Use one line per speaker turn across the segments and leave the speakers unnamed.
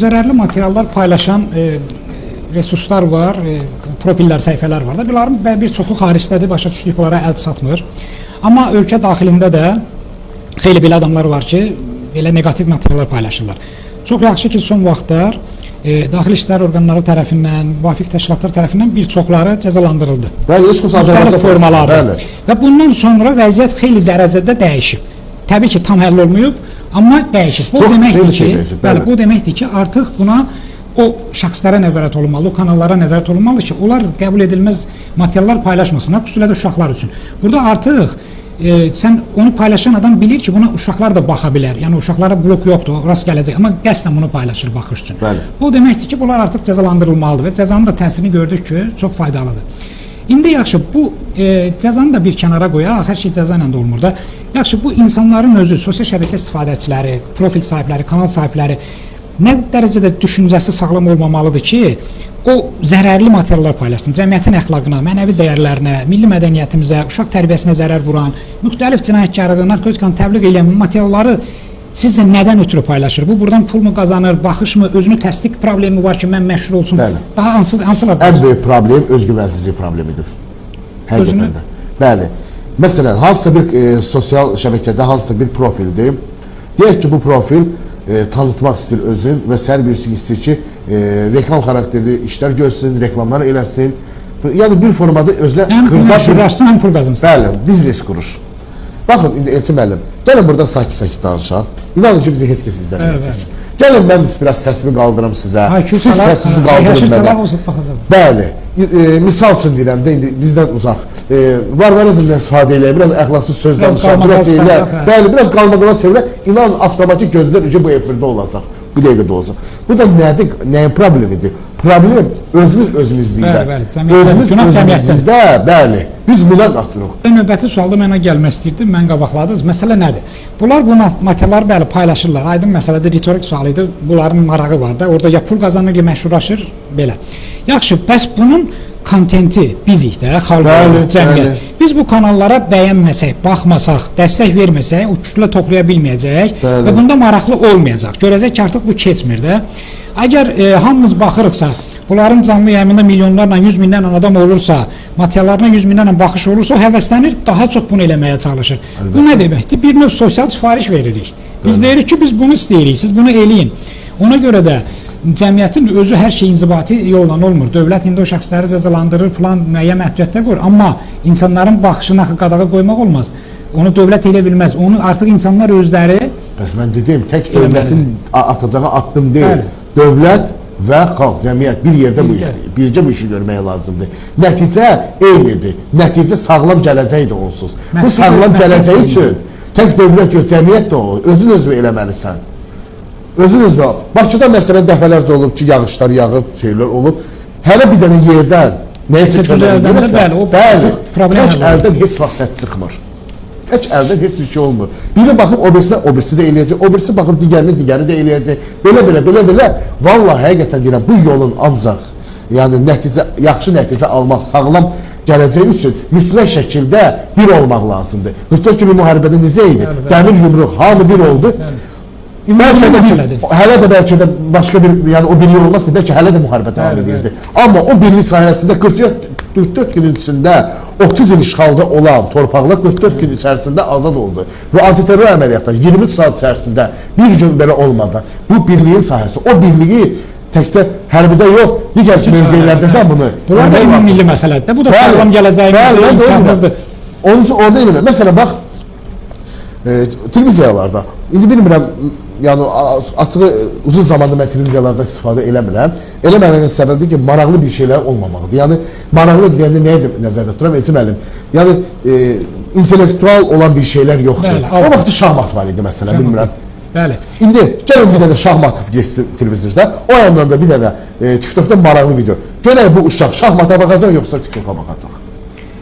zərərli materiallar paylaşan resurslar var, profillər, səhifələr var da. Bunların bir çoxu xaricdədir, başa düşdük, bunlara əl çatmır. Amma ölkə daxilində də xeyli belə adamlar var ki, belə negativ materiallar paylaşırlar. Çox yaxşı ki, son vaxtlar daxili işlər orqanları tərəfindən, müvafiq təşkilatlar tərəfindən bir çoxları cəzalandırıldı.
Bəli,
müxtəlif formalarda. Və bundan sonra vəziyyət xeyli dərəcədə dəyişib. Təbii ki, tam həll olmayıb, amma dəyişib. Bu deməkdir ki, bəli, bu deməkdir ki, artıq buna o şəxslərə nəzarət olunmalı, o kanallara nəzarət olunmalı ki, onlar qəbul edilməz materiallar paylaşmasınlar, xüsusilə də uşaqlar üçün. Burada artıq sən onu paylaşan adam bilir ki, buna uşaqlar da baxa bilər. Yəni uşaqlara blok yoxdur, rast gələcək, amma qəsdən bunu paylaşır baxış üçün.
Bəli.
Bu deməkdir ki, bunlar artıq cəzalandırılmalıdır və cəzanın da təsirini gördük ki, çox faydalıdır. İndi yaxşı, bu cəzanı da bir kənara qoyaq, hər şey cəza ilə də olmur da. Yaxşı, bu insanların özü, sosial şəbəkə istifadəçiləri, profil sahibləri, kanal sahibləri nə dərəcədə düşüncəsi sağlam olmamalıdır ki, o zərərli materiallar paylaşsın, cəmiyyətin əxlaqına, mənəvi dəyərlərinə, milli mədəniyyətimizə, uşaq tərbiyəsinə zərər vuran, müxtəlif cinayətkarlığı, narkotikanı təbliğ edən materialları sizcə nədən ötürü paylaşır? Bu, buradan pul mu qazanır, baxış mı, özünü təsdiq problemi var ki, mən məşhur olsun?
Bəli.
Daha hansılar?
Ən böyük problem özgüvənsizlik problemidir. Həqiqətən də. Bəli. Məsələn, hansısa bir sosial şəbəkədə hansısa bir profildir. Deyək ki, bu profil tanıtmaq istəyir özün və səhər birisi istəyir ki, reklam xarakterli işlər görsün, reklamlar eləsin. Yəni bir formada özünə
məşhurlaşsın, həm pul qazansın.
Bəli, biznes qurur. Baxın, indi Elçin müəllim, gəlin burada sakit-sakit danışaq. İnanın ki, bizi heç kəs izləməyəcək. Gəlin, mən biraz səsimi qaldırım sizə, siz səsinizi qaldırın mənə. Bəli, misal üçün deyirəm də, indi bizdən uzaq. Varvarızmla istifadə eləyə, biraz əxlaqsız söz danışaq, biraz elə, bəli, biraz qalmaqala çevirə, inanın, avtomatik gözlər ki, bu efirdə olacaq, bu dəqiqədə olacaq. Bu da nədir, nəyin problemidir? Problem özümüzlükdə. Özümüzlükdə, bəli, biz buna qaçırıq.
Növbəti sualda mənə gəlmək istəyirdim, mən qabaqladınız. Məsələ nədir? Bunlar bu materialları bəli paylaşırlar. Aydın məsələdə ritorik sual idi, bunların marağı var da, orada ya pul qazanır, ya məşhurlaşır, belə. Yaxşı, bəs bunun kontenti bizik də, xalq, cəmiyyət. Biz bu kanallara bəyənməsək, baxmasaq, dəstək verməsək, o kütlə toplaya bilməyəcək və bunda maraqlı olmayacaq. Görəcək ki, artıq bu keçmir də. Əgər hamımız baxırıqsa, bunların canlı yayımında milyonlarla, 100 minlərlə adam olursa, materiallarına 100 minlərlə baxış olursa, o həvəslənir, daha çox bunu eləməyə çalışır. Bu nə deməkdir? Bir növ sosial sifariş veririk. Biz deyirik ki, biz bunu istəyirik, siz bunu eləyin. Ona görə də cəmiyyətin özü hər şey inzibati yolla olmur. Dövlət indi o şəxsləri cəzalandırır, falan müəyyən məhdudiyyətlər qoyur. Amma insanların baxışına qadağa qoymaq olmaz. Onu dövlət elə bilməz. Onu artıq insanlar özləri...
Bəs mən dedim, tək dövlətin atacağı addım deyil. Dövlət və xalq, cəmiyyət bir yerdə bircə bu işi görməyə lazımdır. Nəticə eynidir. Nəticə sağlam gələcək də onsuz. Bu sağlam gələcək üçün tək dövlət yox, cəmiyyət də o. Özün özü eləməlisən. Özün özü. Bakıda məsələn dəfələrcə olub ki, yağışlar yağıb, şeylər olub. Hələ bir dənə yerdən nəyəsə köməklədirsən, bəli, tək əldən heç vaxt səs çıxmır. Tək əldən heç bir şey olmur. Biri baxıb obirisi də eləyəcək, obirisi baxıb digəri də eləyəcək. Belə. Vallahi həqiqətən deyirəm, bu yolun ancaq yəni yaxşı nəticə almaq, sağlam gələcək üçün mütləq şəkildə bir olmaq lazımdır. 44 kimi müharibədə necə idi? Dəmir yumruq, hamı bir oldu. Hələ də bəlkə də başqa bir, yəni o birlik olmazsa, bəlkə hələ də müharibə davam edirdi. Amma o birlik sayəsində 44 gün içində 30 il işğalda olan torpaqlar 44 gün içərisində azad oldu. Və antiterror əməliyyatlar 23 saat içərisində bir gün belə olmadan bu birliyin sayəsi, o birliyi təkcə hərbidə yox, digər mövqelərdə də bunu...
Bunlar da milli məsələdir. Bu da sağlam gələcəyimizdir, imkanımızdır.
Onun üçün orada eləmə. Məsələn, bax, televiziyalarda, indi bilmirəm, yəni açığı uzun zamanda mən televiziyalarda istifadə eləmirəm. Eləməmənin səbəbidir ki, maraqlı bir şeylər olmamaqdır. Yəni, maraqlı deyəndə nəyə nəzərdə tuturam? Elçin müəllim, yəni, intellektual olan bir şeylər yoxdur. O vaxtı şahmat var idi, məsələn, bilmirəm.
Bəli.
İndi, gəlin bir dənə şahmat geçsin televizorda, o yandan da bir dənə TikTok'da maraqlı video. Görək bu uşaq şahmata baxacaq, yoxsa TikTok'a baxacaq.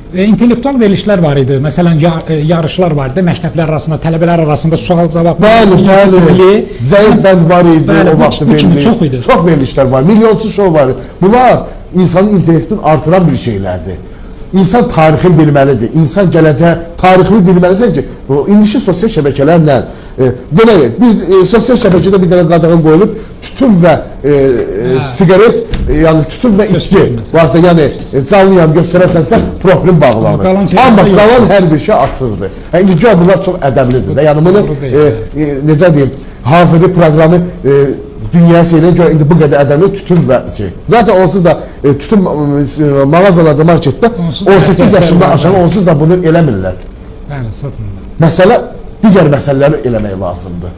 İntellektual verilişlər var idi. Məsələn, yarışlar var idi. Məktəblər arasında, tələbələr arasında sual-cavab.
Bəli. Zəif bənd var idi. O vaxtı veriliş. Çox verilişlər var. Milyonçu şov var idi. Bunlar insanın intellektini artıran bir şeylərdir. insan tarixini bilməlidir. İnsan gələcək tarixini bilməlisən ki, indiki sosial şəbəkələrlə belə bir sosial şəbəkədə bir dənə qadağan qoyulub tütün və siqaret, yəni tütün və içki varsa, yəni canlıyam göstərəsənsə profilin bağlanır. Amma qalan hər bir şey açıqdır. İndi gör bunlar çox ədəblidir. Yəni bunu necə deyim, hazırlı proqramı dünya seyirə görə indi bu qədər ədəmli tütün və şey. Zaten onsuz da tütün mağazalarda, marketdə 18 yaşında aşağı onsuz da bunu eləmirlər.
Bəli, satmırlar.
Məsələ digər məsələləri eləmək lazımdır.